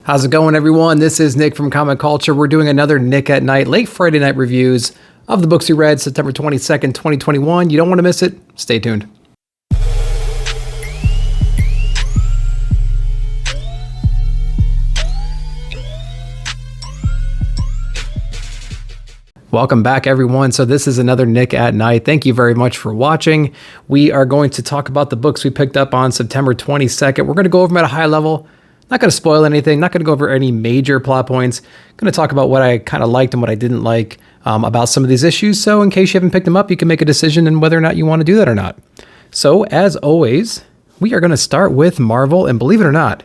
How's it going, everyone? This is Nick from Comic Culture. We're doing another Nick at Night, late Friday night reviews of the books we read September 22nd, 2021. You don't want to miss it. Stay tuned. Welcome back, everyone. So this is another Nick at Night. Thank you very much for watching. We are going to talk about the books we picked up on September 22nd. We're going to go over them at a high level. Not going to spoil anything. Not going to go over any major plot points. Going to talk about what I kind of liked and what I didn't like about some of these issues. So in case you haven't picked them up, you can make a decision on whether or not you want to do that or not. So as always, we are going to start with Marvel. And believe it or not,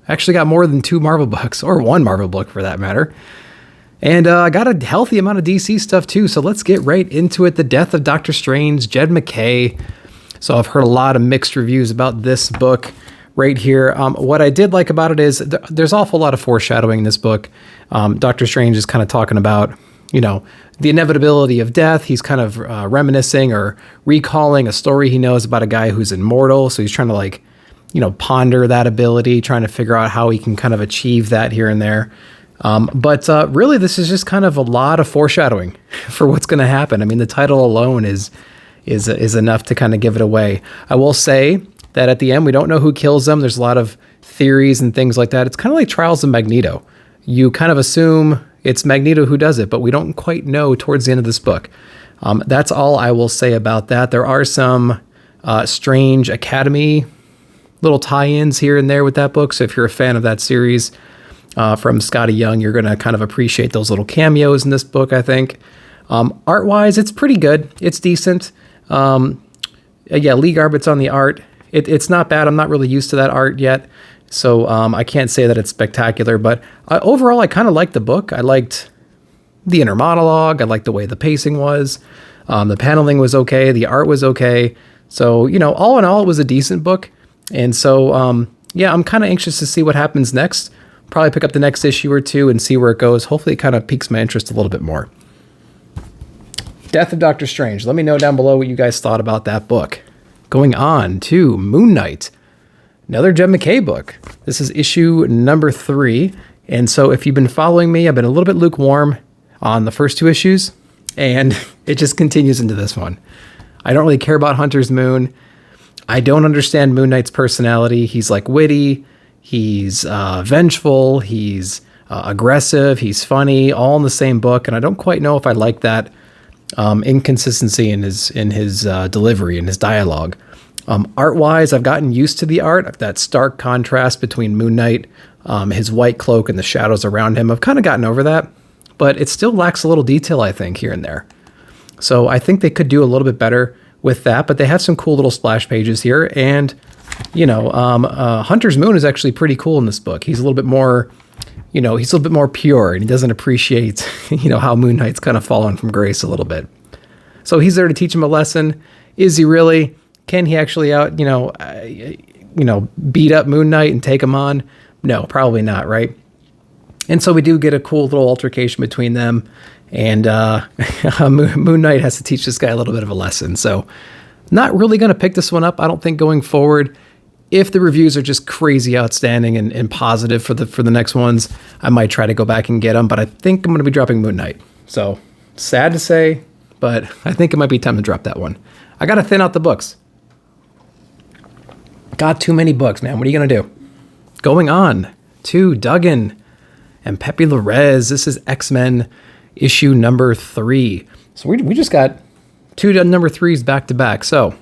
I actually got more than 2 Marvel books, or 1 Marvel book for that matter. And I got a healthy amount of DC stuff too, so let's get right into it. The Death of Doctor Strange, Jed MacKay. So I've heard a lot of mixed reviews about this book right here. What I did like about it is there's an awful lot of foreshadowing in this book. Doctor Strange is kind of talking about, the inevitability of death. He's kind of reminiscing or recalling a story he knows about a guy who's immortal. So he's trying to ponder that ability, trying to figure out how he can kind of achieve that here and there. But really, this is just kind of a lot of foreshadowing for what's going to happen. I mean, the title alone is enough to kind of give it away. I will say that at the end, we don't know who kills them. There's a lot of theories and things like that. It's kind of like Trials of Magneto. You kind of assume it's Magneto who does it, but we don't quite know towards the end of this book. That's all I will say about that. There are some Strange Academy little tie-ins here and there with that book. So if you're a fan of that series, from Scotty Young, you're going to kind of appreciate those little cameos in this book, I think. Art-wise, it's pretty good. It's decent. Lee Garbutt's on the art. It's not bad. I'm not really used to that art yet, so I can't say that it's spectacular. But overall, I kind of liked the book. I liked the inner monologue. I liked the way the pacing was. The paneling was okay. The art was okay. So, all in all, it was a decent book. And so, I'm kind of anxious to see what happens next. Probably pick up the next issue or 2 and see where it goes. Hopefully it kind of piques my interest a little bit more. Death of Doctor Strange. Let me know down below what you guys thought about that book. Going on to Moon Knight. Another Jed MacKay book. This is issue number 3. And so if you've been following me, I've been a little bit lukewarm on the first 2 issues. And it just continues into this one. I don't really care about Hunter's Moon. I don't understand Moon Knight's personality. He's like witty. He's vengeful, he's aggressive, he's funny, all in the same book, and I don't quite know if I like that inconsistency in his delivery and his dialogue. Art-wise, I've gotten used to the art, that stark contrast between Moon Knight, his white cloak, and the shadows around him. I've kind of gotten over that, but it still lacks a little detail, I think, here and there. So I think they could do a little bit better with that, but they have some cool little splash pages here, and Hunter's Moon is actually pretty cool in this book. He's a little bit more, he's a little bit more pure, and he doesn't appreciate, how Moon Knight's kind of fallen from grace a little bit. So he's there to teach him a lesson. Is he really? Can he actually beat up Moon Knight and take him on? No, probably not, right? And so we do get a cool little altercation between them, and Moon Knight has to teach this guy a little bit of a lesson. So not really going to pick this one up, I don't think, going forward. If the reviews are just crazy outstanding and positive for the next ones, I might try to go back and get them, but I think I'm going to be dropping Moon Knight. So, sad to say, but I think it might be time to drop that one. I got to thin out the books. Got too many books, man. What are you going to do? Going on to Duggan and Pepe Larraz. This is XMen issue number 3. So we just got 2 number 3s back to back. So,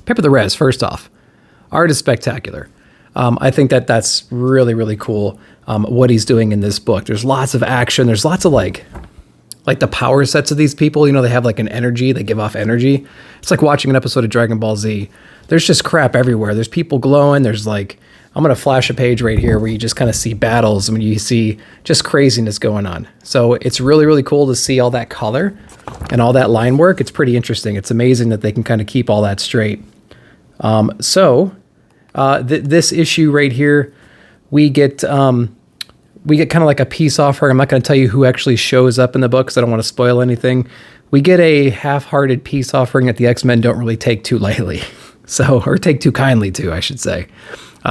Pepe Larraz, first off. Art is spectacular. I think that's really, really cool, what he's doing in this book. There's lots of action. There's lots of like the power sets of these people. They have like an energy. They give off energy. It's like watching an episode of Dragon Ball Z. There's just crap everywhere. There's people glowing. There's like, I'm going to flash a page right here where you just kind of see battles. I mean, you see just craziness going on. So it's really, really cool to see all that color and all that line work. It's pretty interesting. It's amazing that they can kind of keep all that straight. This issue right here, we get kind of like a peace offering. I'm not going to tell you who actually shows up in the book because I don't want to spoil anything. We get a half-hearted peace offering that the X-Men don't really take too lightly. Or take too kindly to, I should say.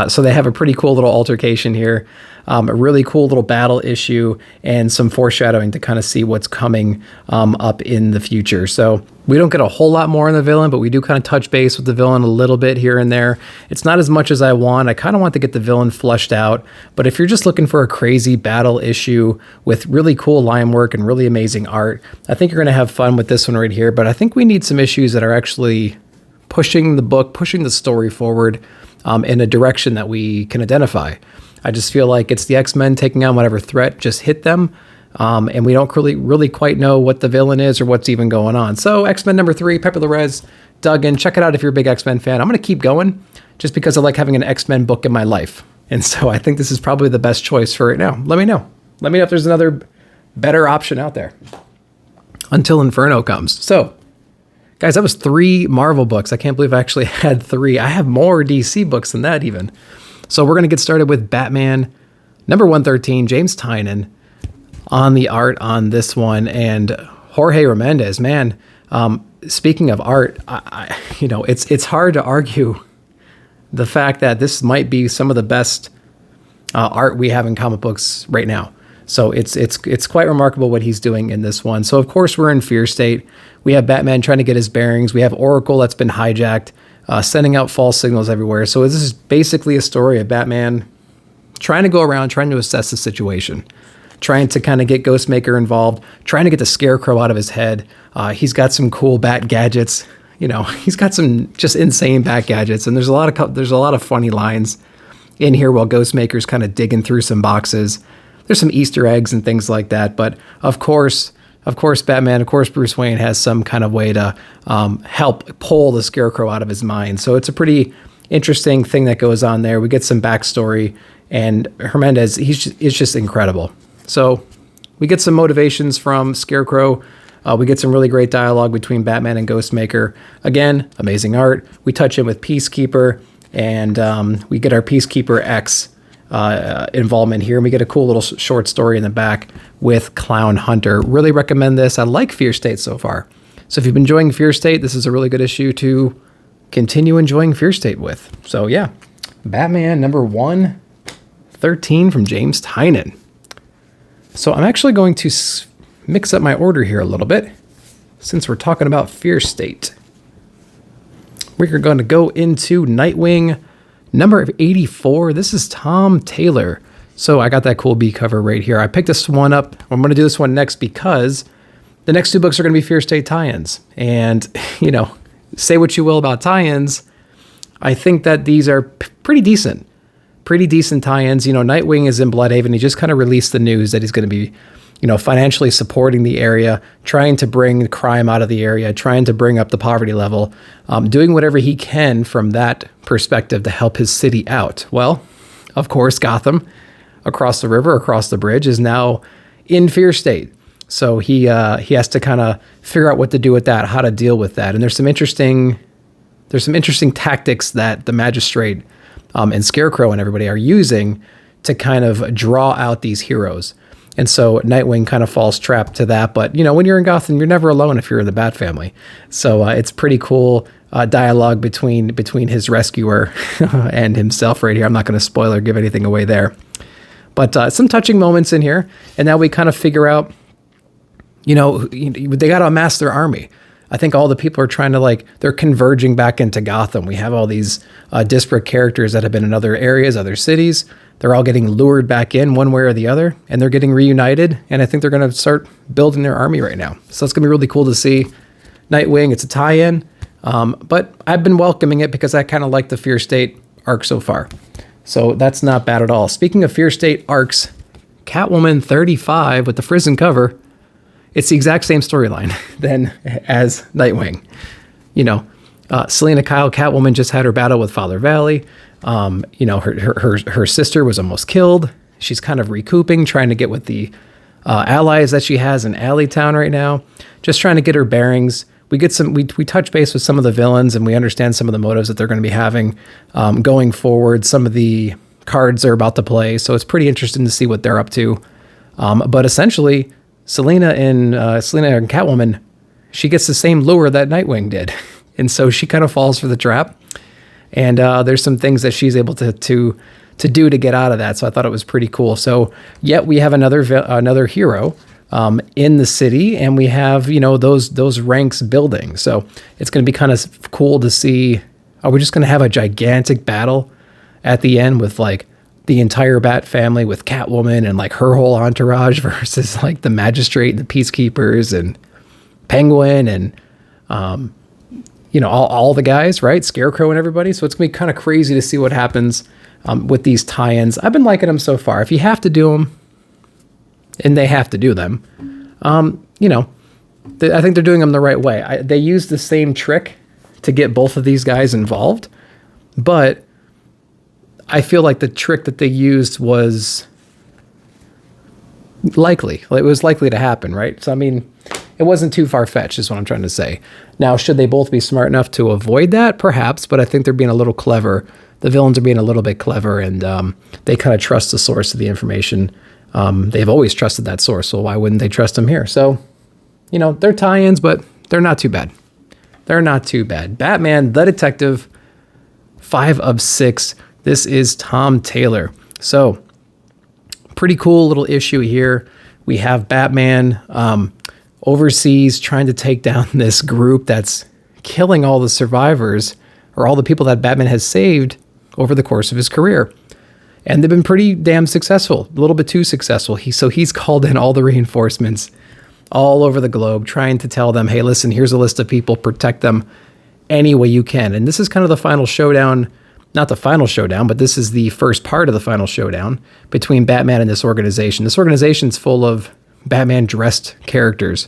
So they have a pretty cool little altercation here, a really cool little battle issue, and some foreshadowing to kind of see what's coming up in the future. So we don't get a whole lot more on the villain, but we do kind of touch base with the villain a little bit here and there. It's not as much as I want. I kind of want to get the villain fleshed out. But if you're just looking for a crazy battle issue with really cool line work and really amazing art, I think you're going to have fun with this one right here. But I think we need some issues that are actually pushing the book, pushing the story forward in a direction that we can identify. I just feel like it's the X-Men taking on whatever threat just hit them, and we don't really quite know what the villain is or what's even going on. So X-Men number 3, Pepe Larez, dug in. Check it out if you're a big X-Men fan. I'm going to keep going just because I like having an X-Men book in my life. And so I think this is probably the best choice for right now. Let me know. Let me know if there's another better option out there until Inferno comes. So guys, that was 3 Marvel books. I can't believe I actually had 3. I have more DC books than that even. So we're going to get started with Batman number 113, James Tynion on the art on this one. And Jorge Remendez, man, speaking of art, it's hard to argue the fact that this might be some of the best art we have in comic books right now. So it's quite remarkable what he's doing in this one. So of course we're in Fear State. We have Batman trying to get his bearings. We have Oracle that's been hijacked, sending out false signals everywhere. So this is basically a story of Batman trying to go around, trying to assess the situation, trying to kind of get Ghostmaker involved, trying to get the Scarecrow out of his head. He's got some cool bat gadgets. He's got some just insane bat gadgets, and there's a lot of funny lines in here while Ghostmaker's kind of digging through some boxes. There's some Easter eggs and things like that, but of course, Batman, of course, Bruce Wayne has some kind of way to help pull the Scarecrow out of his mind. So it's a pretty interesting thing that goes on there. We get some backstory, and Hernandez, is just incredible. So we get some motivations from Scarecrow. We get some really great dialogue between Batman and Ghostmaker. Again, amazing art. We touch in with Peacekeeper, and we get our Peacekeeper X involvement here. And we get a cool little short story in the back with Clown Hunter. Really recommend this. I like Fear State so far. So if you've been enjoying Fear State, this is a really good issue to continue enjoying Fear State with. So yeah, Batman number 113 from James Tynion. So I'm actually going to mix up my order here a little bit since we're talking about Fear State. We're going to go into Nightwing number 84. This is Tom Taylor. So I got that cool B cover right here. I picked this one up. I'm going to do this one next because the next 2 books are going to be Fear State tie-ins. And, say what you will about tie-ins, I think that these are pretty decent tie-ins. Nightwing is in Bloodhaven. He just kind of released the news that he's going to be, financially supporting the area, trying to bring crime out of the area, trying to bring up the poverty level, doing whatever he can from that perspective to help his city out. Well, of course, Gotham, across the river, across the bridge, is now in Fear State. So he has to kind of figure out what to do with that, how to deal with that. And there's some interesting tactics that the magistrate and Scarecrow and everybody are using to kind of draw out these heroes. And so Nightwing kind of falls trap to that. But, when you're in Gotham, you're never alone if you're in the Bat family. So it's pretty cool dialogue between his rescuer and himself right here. I'm not going to spoil or give anything away there. But some touching moments in here. And now we kind of figure out, they got to amass their army. I think all the people are trying to they're converging back into Gotham. We have all these disparate characters that have been in other areas, other cities. They're all getting lured back in one way or the other, and they're getting reunited. And I think they're going to start building their army right now. So it's going to be really cool to see Nightwing. It's a tie-in, but I've been welcoming it because I kind of like the Fear State arc so far. So that's not bad at all. Speaking of Fear State arcs, Catwoman 35 with the Frizzen cover, it's the exact same storyline then as Nightwing. Selena Kyle, Catwoman, just had her battle with Father Valley. Her sister was almost killed. She's kind of recouping, trying to get with the allies that she has in Alleytown right now, just trying to get her bearings. We touch base with some of the villains, and we understand some of the motives that they're going to be having going forward. Some of the cards they're about to play, so it's pretty interesting to see what they're up to. But essentially, Selena and Catwoman, she gets the same lure that Nightwing did. And so she kind of falls for the trap. And there's some things that she's able to do to get out of that. So I thought it was pretty cool. So yet we have another hero in the city, and we have, those ranks building. So it's going to be kind of cool to see. Are we just going to have a gigantic battle at the end with like the entire Bat family with Catwoman and like her whole entourage versus like the Magistrate and the Peacekeepers and Penguin and, all the guys, right? Scarecrow and everybody. So it's going to be kind of crazy to see what happens with these tie-ins. I've been liking them so far. If you have to do them, and they have to do them, I think they're doing them the right way. They use the same trick to get both of these guys involved, but I feel like the trick that they used was likely. It was likely to happen, right? So, I mean, it wasn't too far-fetched is what I'm trying to say. Now, should they both be smart enough to avoid that? Perhaps, but I think they're being a little clever. The villains are being a little bit clever, and they kind of trust the source of the information. They've always trusted that source, so why wouldn't they trust them here? So, they're tie-ins, but they're not too bad. They're not too bad. Batman, the Detective, 5 of 6. This is Tom Taylor. So, pretty cool little issue here. We have Batman overseas trying to take down this group that's killing all the survivors or all the people that Batman has saved over the course of his career. And they've been pretty damn successful, a little bit too successful. He's called in all the reinforcements all over the globe, trying to tell them, hey, listen, here's a list of people, protect them any way you can. And this is kind of the final showdown, not the final showdown, but this is the first part of the final showdown between Batman and this organization. This organization's full of Batman-dressed characters.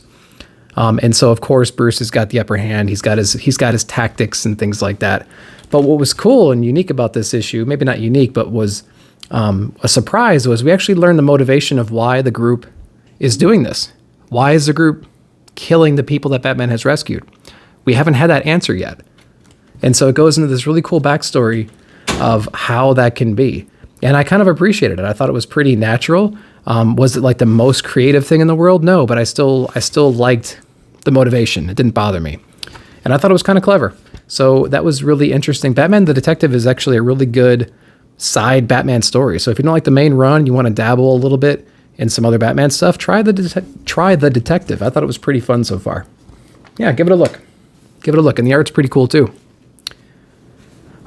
And so, of course, Bruce has got the upper hand. He's got his tactics and things like that. But what was cool and unique about this issue, maybe not unique, but was a surprise, was we actually learned the motivation of why the group is doing this. Why is the group killing the people that Batman has rescued? We haven't had that answer yet. And so it goes into this really cool backstory of how that can be. And I kind of appreciated it. I thought it was pretty natural. Was it like the most creative thing in the world? No, but I still liked the motivation. It didn't bother me. And I thought it was kind of clever. So that was really interesting. Batman the Detective is actually a really good side Batman story. So if you don't like the main run, you want to dabble a little bit in some other Batman stuff, try the Detective. I thought it was pretty fun so far. Yeah, give it a look. Give it a look. And the art's pretty cool too.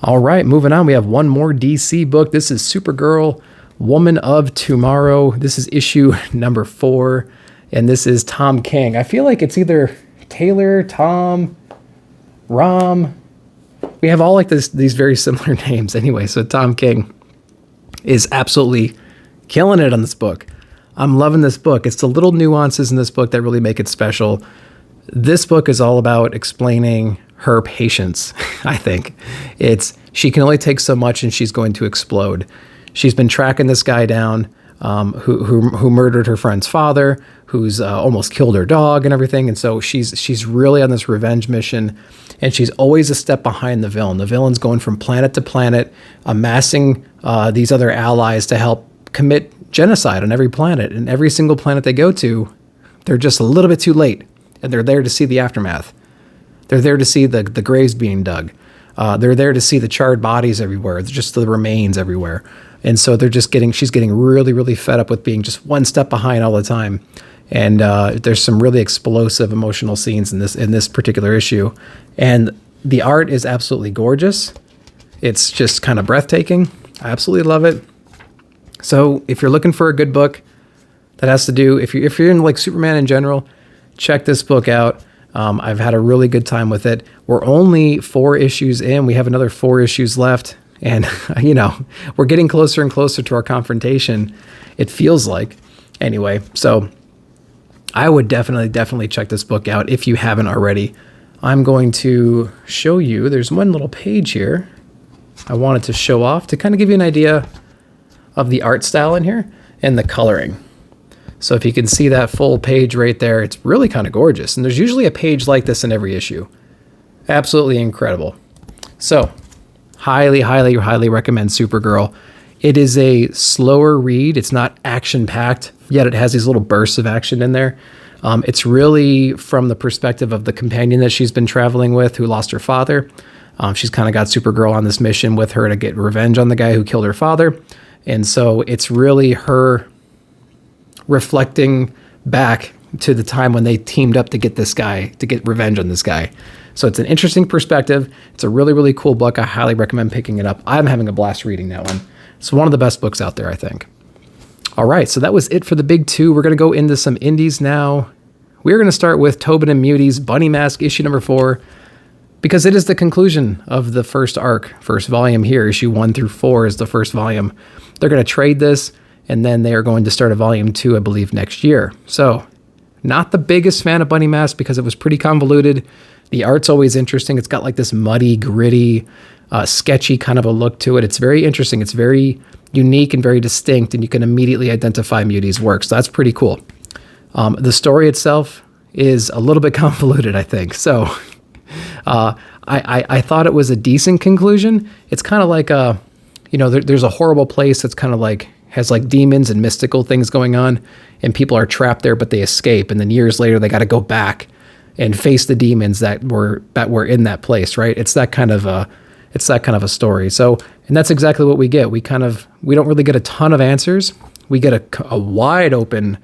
All right, moving on. We have one more DC book. This is Supergirl, Woman of Tomorrow. This is issue number 4. And this is Tom King. I feel like it's either Taylor, Tom, Rom. We have all like these very similar names anyway. So Tom King is absolutely killing it on this book. I'm loving this book. It's the little nuances in this book that really make it special. This book is all about explaining her patience, I think. She can only take so much and she's going to explode. She's been tracking this guy down who murdered her friend's father, who's almost killed her dog and everything. And so she's really on this revenge mission, and she's always a step behind the villain. The villain's going from planet to planet, amassing these other allies to help commit genocide on every planet. And every single planet they go to, they're just a little bit too late, and they're there to see the aftermath. They're there to see the graves being dug. They're there to see the charred bodies everywhere, just the remains everywhere. And so she's getting really, really fed up with being just one step behind all the time. And there's some really explosive emotional scenes in this particular issue. And the art is absolutely gorgeous. It's just kind of breathtaking. I absolutely love it. So if you're looking for a good book that has to do, if you're in like Superman in general, check this book out. I've had a really good time with it. We're only 4 issues in. We have another 4 issues left. And, we're getting closer and closer to our confrontation, it feels like. Anyway, so I would definitely check this book out if you haven't already. I'm going to show you, there's one little page here I wanted to show off to kind of give you an idea of the art style in here and the coloring. So if you can see that full page right there, it's really kind of gorgeous. And there's usually a page like this in every issue. Absolutely incredible. So highly recommend Supergirl. It is a slower read. It's not action-packed, yet it has these little bursts of action in there. It's really from the perspective of the companion that she's been traveling with who lost her father. She's kind of got Supergirl on this mission with her to get revenge on the guy who killed her father. And so it's really her reflecting back to the time when they teamed up to get this guy, to get revenge on this guy. So it's an interesting perspective. It's a really, really cool book. I highly recommend picking it up. I'm having a blast reading that one. It's one of the best books out there, I think. All right, so that was it for the big two. We're going to go into some indies now. We're going to start with Tobin and Muty's Bunny Mask, issue number 4, because it is the conclusion of the first arc, first volume here. Issue 1 through 4 is the first volume. They're going to trade this, and then they are going to start a volume 2, I believe, next year. So, not the biggest fan of Bunny Mask because it was pretty convoluted. The art's always interesting. It's got like this muddy, gritty, sketchy kind of a look to it. It's very interesting. It's very unique and very distinct, and you can immediately identify Muty's work. So that's pretty cool. The story itself is a little bit convoluted, I think. So I thought it was a decent conclusion. It's kind of like there's a horrible place that's kind of like has like demons and mystical things going on, and people are trapped there, but they escape. And then years later, they got to go back and face the demons that were in that place, right? It's that kind of a story. So, and that's exactly what we get. We don't really get a ton of answers. We get a wide open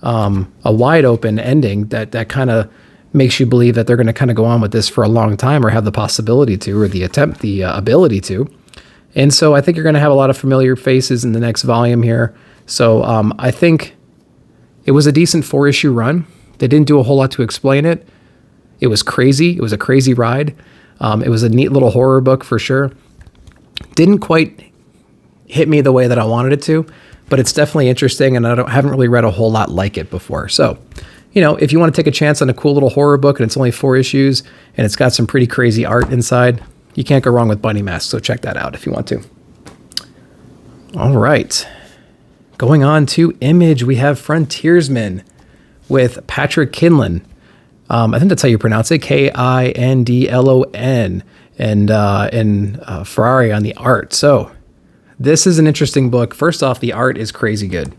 ending that kind of makes you believe that they're going to kind of go on with this for a long time, or have the possibility to, or the ability to. And so I think you're going to have a lot of familiar faces in the next volume here. So I think it was a decent 4-issue run. They didn't do a whole lot to explain it. It was crazy. It was a crazy ride. It was a neat little horror book for sure. Didn't quite hit me the way that I wanted it to, but it's definitely interesting, and I haven't really read a whole lot like it before. So, if you want to take a chance on a cool little horror book and it's only 4 issues and it's got some pretty crazy art inside, you can't go wrong with Bunny Mask. So check that out if you want to. All right. Going on to Image, we have Frontiersman with Patrick Kindlon. I think that's how you pronounce it, Kindlon, and Ferrari on the art. So this is an interesting book. First off, the art is crazy good.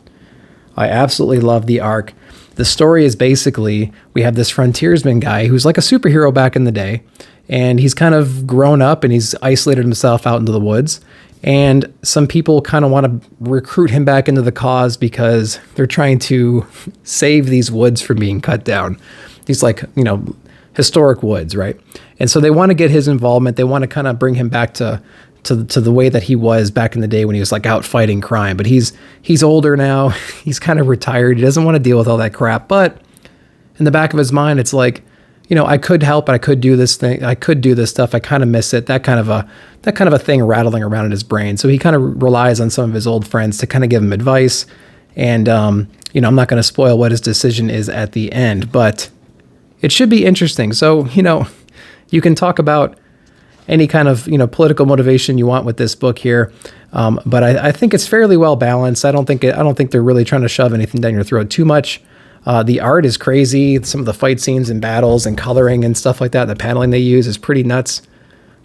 I absolutely love the art. The story is basically, we have this frontiersman guy who's like a superhero back in the day, and he's kind of grown up and he's isolated himself out into the woods. And some people kind of want to recruit him back into the cause because they're trying to save these woods from being cut down. These historic woods, right? And so they want to get his involvement. They want to kind of bring him back to the way that he was back in the day when he was like out fighting crime. But he's older now. He's kind of retired. He doesn't want to deal with all that crap. But in the back of his mind, it's like, I could help, and I could do this thing. I could do this stuff. I kind of miss it. That kind of a thing rattling around in his brain. So he kind of relies on some of his old friends to kind of give him advice. And I'm not going to spoil what his decision is at the end, but it should be interesting. So, you can talk about any kind of, political motivation you want with this book here. But I think it's fairly well balanced. I don't think they're really trying to shove anything down your throat too much. The art is crazy. Some of the fight scenes and battles and coloring and stuff like that, the paneling they use is pretty nuts.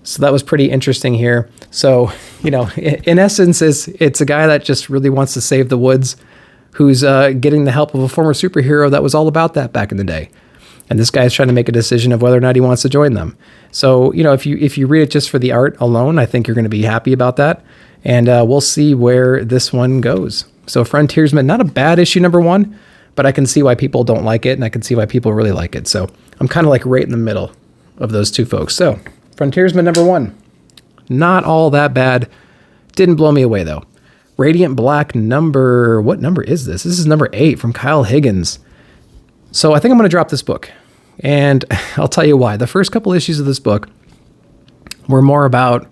So that was pretty interesting here. So, in essence, it's a guy that just really wants to save the woods, who's getting the help of a former superhero that was all about that back in the day. And this guy's trying to make a decision of whether or not he wants to join them. So, if you read it just for the art alone, I think you're going to be happy about that. And we'll see where this one goes. So Frontiersman, not a bad issue number 1, but I can see why people don't like it, and I can see why people really like it. So I'm kind of like right in the middle of those two folks. So Frontiersman number 1, not all that bad. Didn't blow me away though. Radiant Black what number is this? This is number 8 from Kyle Higgins. So I think I'm going to drop this book, and I'll tell you why. The first couple issues of this book were more about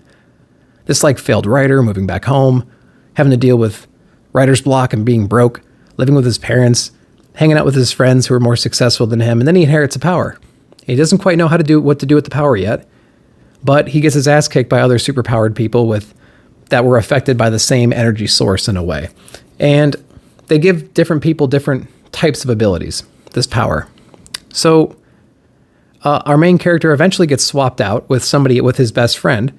this like failed writer moving back home, having to deal with writer's block and being broke, living with his parents, hanging out with his friends who are more successful than him, and then he inherits a power. He doesn't quite know what to do with the power yet, but he gets his ass kicked by other superpowered people that were affected by the same energy source in a way. And they give different people different types of abilities, this power. So our main character eventually gets swapped out with his best friend,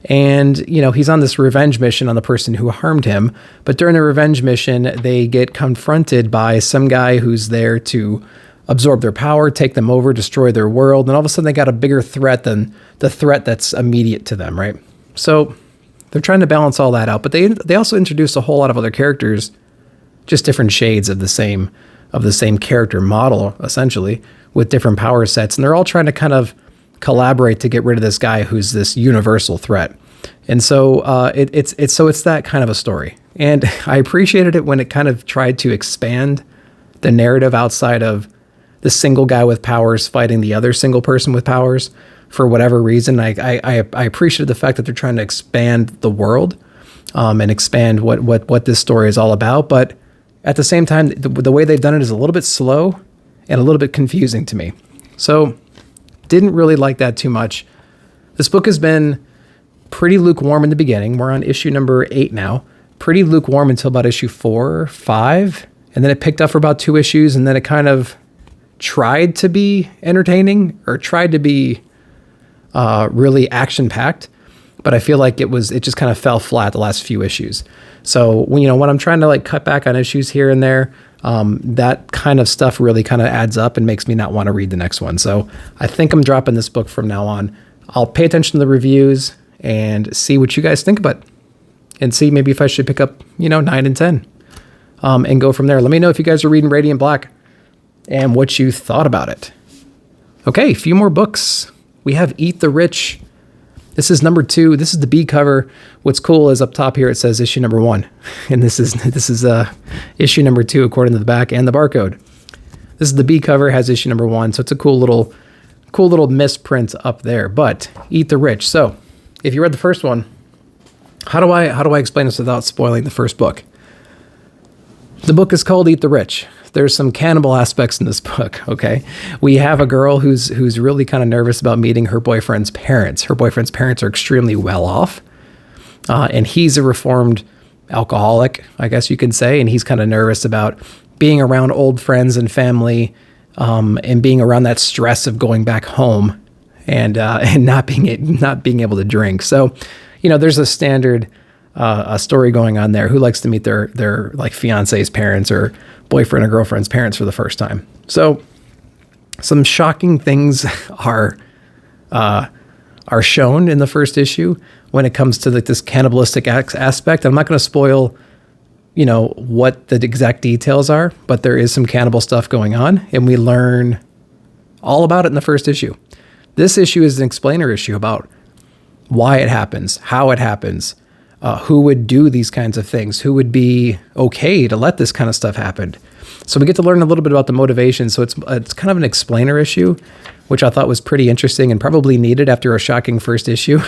and he's on this revenge mission on the person who harmed him. But during the revenge mission, they get confronted by some guy who's there to absorb their power, take them over, destroy their world, and all of a sudden they got a bigger threat than the threat that's immediate to them, right? So they're trying to balance all that out, but they also introduce a whole lot of other characters, just different shades of the same character model, essentially, with different power sets, and they're all trying to kind of collaborate to get rid of this guy who's this universal threat. And so it's that kind of a story. And I appreciated it when it kind of tried to expand the narrative outside of the single guy with powers fighting the other single person with powers for whatever reason. I appreciated the fact that they're trying to expand the world and expand what this story is all about. But at the same time, the way they've done it is a little bit slow and a little bit confusing to me. So didn't really like that too much. This book has been pretty lukewarm in the beginning. We're on issue number 8 now. Pretty lukewarm until about issue 4 or 5. And then it picked up for about 2 issues, and then it kind of tried to be entertaining or tried to be really action-packed. But I feel like it just kind of fell flat the last few issues. So when I'm trying to like cut back on issues here and there, that kind of stuff really kind of adds up and makes me not want to read the next one. So I think I'm dropping this book from now on. I'll pay attention to the reviews and see what you guys think about it, and see maybe if I should pick up 9 and 10 and go from there. Let me know if you guys are reading Radiant Black and what you thought about it. Okay, a few more books. We have Eat the Rich. This is number 2. This is the B cover. What's cool is up top here it says issue number 1, and this is issue number 2 according to the back and the barcode. This is the B cover, has issue number 1, so it's a cool little misprint up there. But Eat the Rich. So if you read the first one, how do I explain this without spoiling the first book? The book is called Eat the Rich. There's some cannibal aspects in this book, okay? We have a girl who's really kind of nervous about meeting her boyfriend's parents. Her boyfriend's parents are extremely well off, and he's a reformed alcoholic, I guess you could say, and he's kind of nervous about being around old friends and family, and being around that stress of going back home and not being able to drink. So, there's a standard a story going on there. Who likes to meet their like fiance's parents or boyfriend or girlfriend's parents for the first time? So some shocking things are shown in the first issue when it comes to this cannibalistic aspect. I'm not going to spoil, what the exact details are, but there is some cannibal stuff going on, and we learn all about it in the first issue. This issue is an explainer issue about why it happens, how it happens, who would do these kinds of things, who would be okay to let this kind of stuff happen. So we get to learn a little bit about the motivation. So it's kind of an explainer issue, which I thought was pretty interesting and probably needed after a shocking first issue.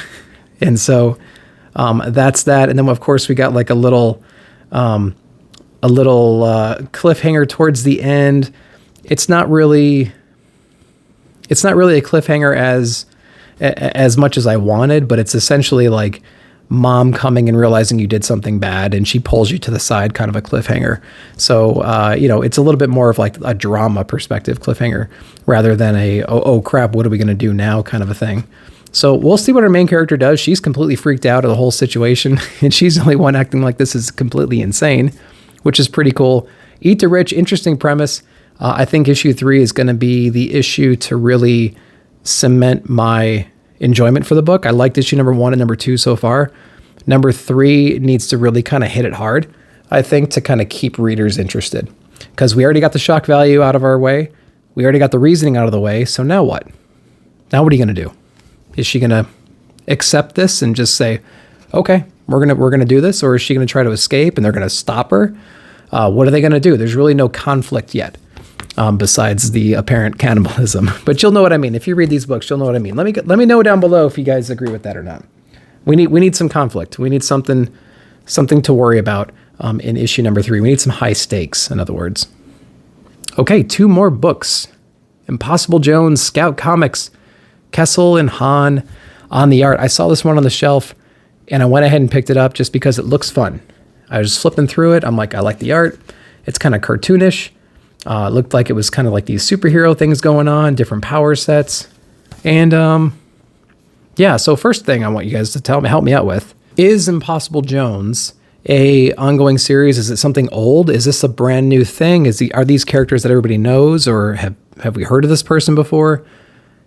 And so that's that. And then of course we got like a little cliffhanger towards the end. It's not really a cliffhanger as much as I wanted, but it's essentially like mom coming and realizing you did something bad and she pulls you to the side, kind of a cliffhanger. So, it's a little bit more of like a drama perspective cliffhanger rather than oh crap, what are we going to do now kind of a thing. So we'll see what our main character does. She's completely freaked out of the whole situation, and she's the only one acting like this is completely insane, which is pretty cool. Eat the Rich, interesting premise. I think issue 3 is going to be the issue to really cement my enjoyment for the book. I liked issue number 1 and number 2 so far. Number 3 needs to really kind of hit it hard, I think, to kind of keep readers interested, because we already got the shock value out of our way. We already got the reasoning out of the way. So now what? Now what are you going to do? Is she going to accept this and just say, okay, we're going to do this? Or is she going to try to escape and they're going to stop her? What are they going to do? There's really no conflict yet. Besides the apparent cannibalism. But you'll know what I mean. If you read these books, you'll know what I mean. Let me know down below if you guys agree with that or not. We need some conflict. We need something to worry about in issue number 3. We need some high stakes, in other words. Okay, 2 more books. Impossible Jones, Scout Comics, Kessel and Hahn on the art. I saw this one on the shelf, and I went ahead and picked it up just because it looks fun. I was flipping through it. I'm like, I like the art. It's kind of cartoonish. It looked like it was kind of like these superhero things going on, different power sets. And so first thing I want you guys to help me out with, is Impossible Jones a ongoing series? Is it something old? Is this a brand new thing? Are these characters that everybody knows or Have we heard of this person before?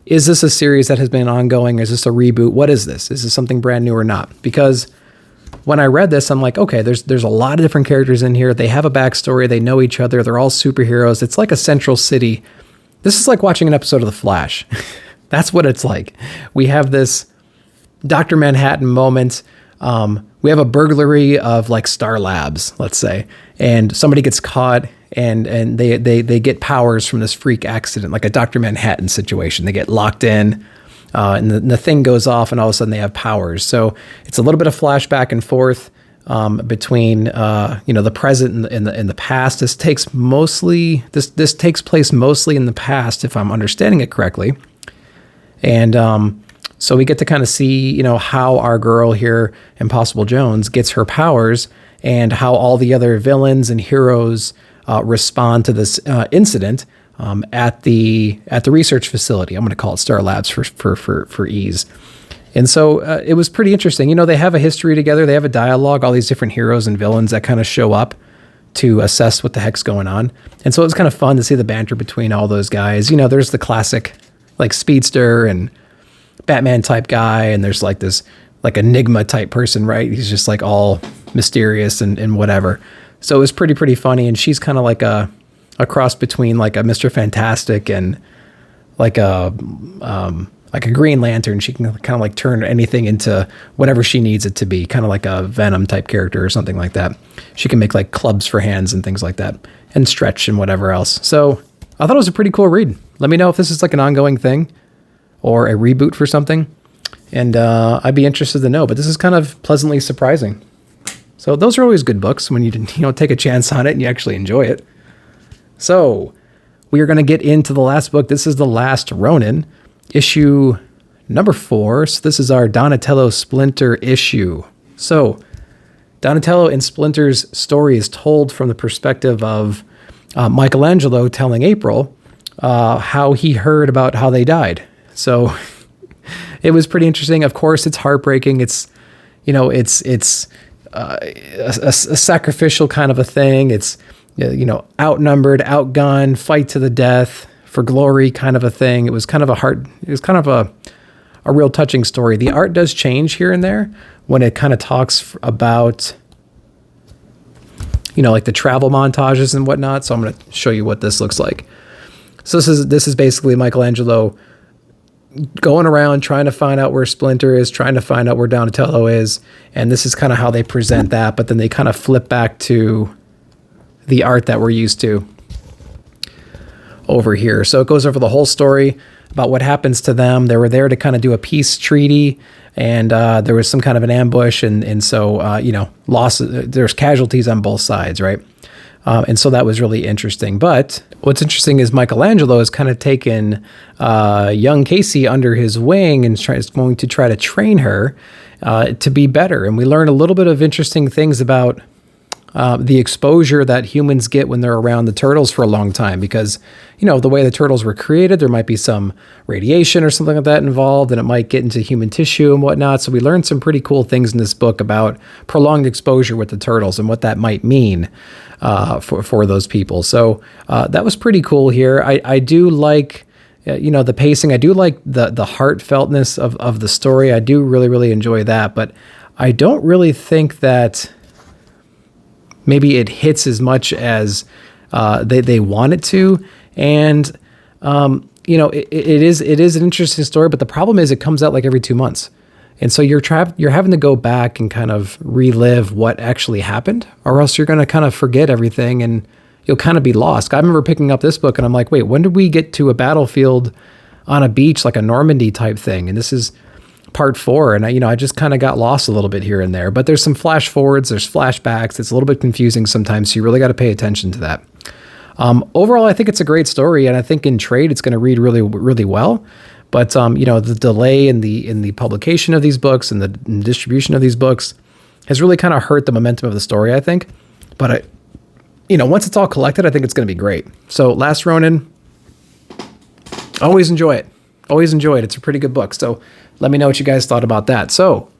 Is this a series that has been ongoing? Is this a reboot? What is this? Is this something brand new or not? Because when I read this, I'm like, okay, there's a lot of different characters in here. They have a backstory. They know each other. They're all superheroes. It's like a central city. This is like watching an episode of The Flash. That's what it's like. We have this Dr. Manhattan moment. We have a burglary of like Star Labs, let's say, and somebody gets caught and they get powers from this freak accident, like a Dr. Manhattan situation. They get locked in, and the thing goes off, and all of a sudden they have powers. So it's a little bit of flashback and forth between the present and the past. This takes place mostly in the past, if I'm understanding it correctly, and so we get to kind of see, how our girl here, Impossible Jones, gets her powers, and how all the other villains and heroes respond to this incident at the research facility. I'm going to call it Star Labs for ease. And so it was pretty interesting. They have a history together. They have a dialogue, all these different heroes and villains that kind of show up to assess what the heck's going on. And so it was kind of fun to see the banter between all those guys. There's the classic like speedster and Batman type guy, and there's like this like enigma type person, right? He's just like all mysterious and whatever. So it was pretty funny, and she's kind of like a cross between like a Mr. Fantastic and like a Green Lantern. She can kind of like turn anything into whatever she needs it to be, kind of like a Venom type character or something like that. She can make like clubs for hands and things like that, and stretch and whatever else. So I thought it was a pretty cool read. Let me know if this is like an ongoing thing or a reboot for something, and I'd be interested to know. But this is kind of pleasantly surprising. So those are always good books when you take a chance on it and you actually enjoy it. So we are going to get into the last book. This is The Last Ronin, issue number 4. So this is our Donatello Splinter issue. So Donatello and Splinter's story is told from the perspective of Michelangelo telling April how he heard about how they died. So it was pretty interesting. Of course, it's heartbreaking. It's a sacrificial kind of a thing. It's, outnumbered, outgunned, fight to the death for glory kind of a thing. It was kind of a real touching story. The art does change here and there when it kind of talks about, like the travel montages and whatnot. So I'm going to show you what this looks like. So this is basically Michelangelo going around trying to find out where Splinter is, trying to find out where Donatello is, and this is kind of how they present that, but then they kind of flip back to the art that we're used to over here. So it goes over the whole story about what happens to them. They were there to kind of do a peace treaty, and there was some kind of an ambush, and so there's casualties on both sides, right? And so that was really interesting. But what's interesting is Michelangelo has kind of taken young Casey under his wing and is going to try to train her to be better. And we learn a little bit of interesting things about the exposure that humans get when they're around the turtles for a long time, because, the way the turtles were created, there might be some radiation or something like that involved, and it might get into human tissue and whatnot. So we learned some pretty cool things in this book about prolonged exposure with the turtles and what that might mean for those people. So that was pretty cool here. I do like, the pacing. I do like the heartfeltness of the story. I do really enjoy that, but I don't really think that maybe it hits as much as they want it to. And, it is an interesting story, but the problem is it comes out like every 2 months. And so you're having to go back and kind of relive what actually happened, or else you're going to kind of forget everything and you'll kind of be lost. I remember picking up this book and I'm like, wait, when did we get to a battlefield on a beach, like a Normandy type thing? And this is part 4. And I just kind of got lost a little bit here and there, but there's some flash forwards, there's flashbacks. It's a little bit confusing sometimes. So you really got to pay attention to that. Overall, I think it's a great story, and I think in trade, it's going to read really well. But, the delay in the publication of these books and the distribution of these books has really kind of hurt the momentum of the story, I think. But, once it's all collected, I think it's going to be great. So Last Ronin, always enjoy it. Always enjoy it. It's a pretty good book. So let me know what you guys thought about that. So,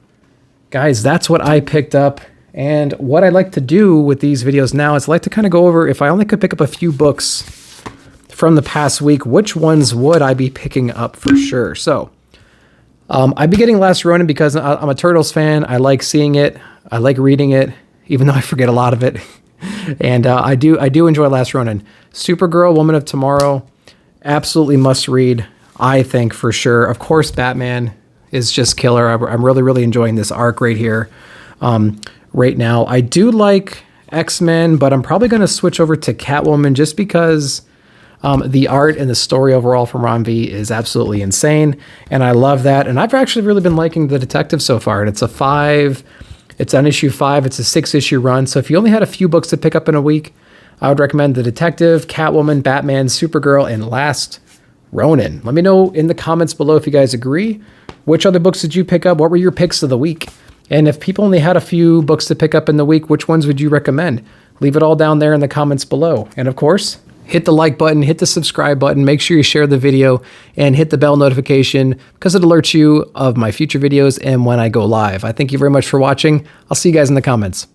guys, that's what I picked up. And what I like to do with these videos now is I like to kind of go over, if I only could pick up a few books from the past week, which ones would I be picking up for sure? So I'd be getting Last Ronin because I'm a Turtles fan. I like seeing it. I like reading it, even though I forget a lot of it. And I do enjoy Last Ronin. Supergirl, Woman of Tomorrow, absolutely must read, I think, for sure. Of course, Batman is just killer. I'm really, really enjoying this arc right here, right now. I do like XMen, but I'm probably going to switch over to Catwoman just because the art and the story overall from Ron V is absolutely insane, and I love that. And I've actually really been liking The Detective so far, and it's on issue 5. It's a 6-issue run, so if you only had a few books to pick up in a week, I would recommend The Detective, Catwoman, Batman, Supergirl, and Last Ronin. Let me know in the comments below if you guys agree. Which other books did you pick up? What were your picks of the week? And if people only had a few books to pick up in the week, which ones would you recommend? Leave it all down there in the comments below. And of course, hit the like button, hit the subscribe button, make sure you share the video, and hit the bell notification because it alerts you of my future videos and when I go live. I thank you very much for watching. I'll see you guys in the comments.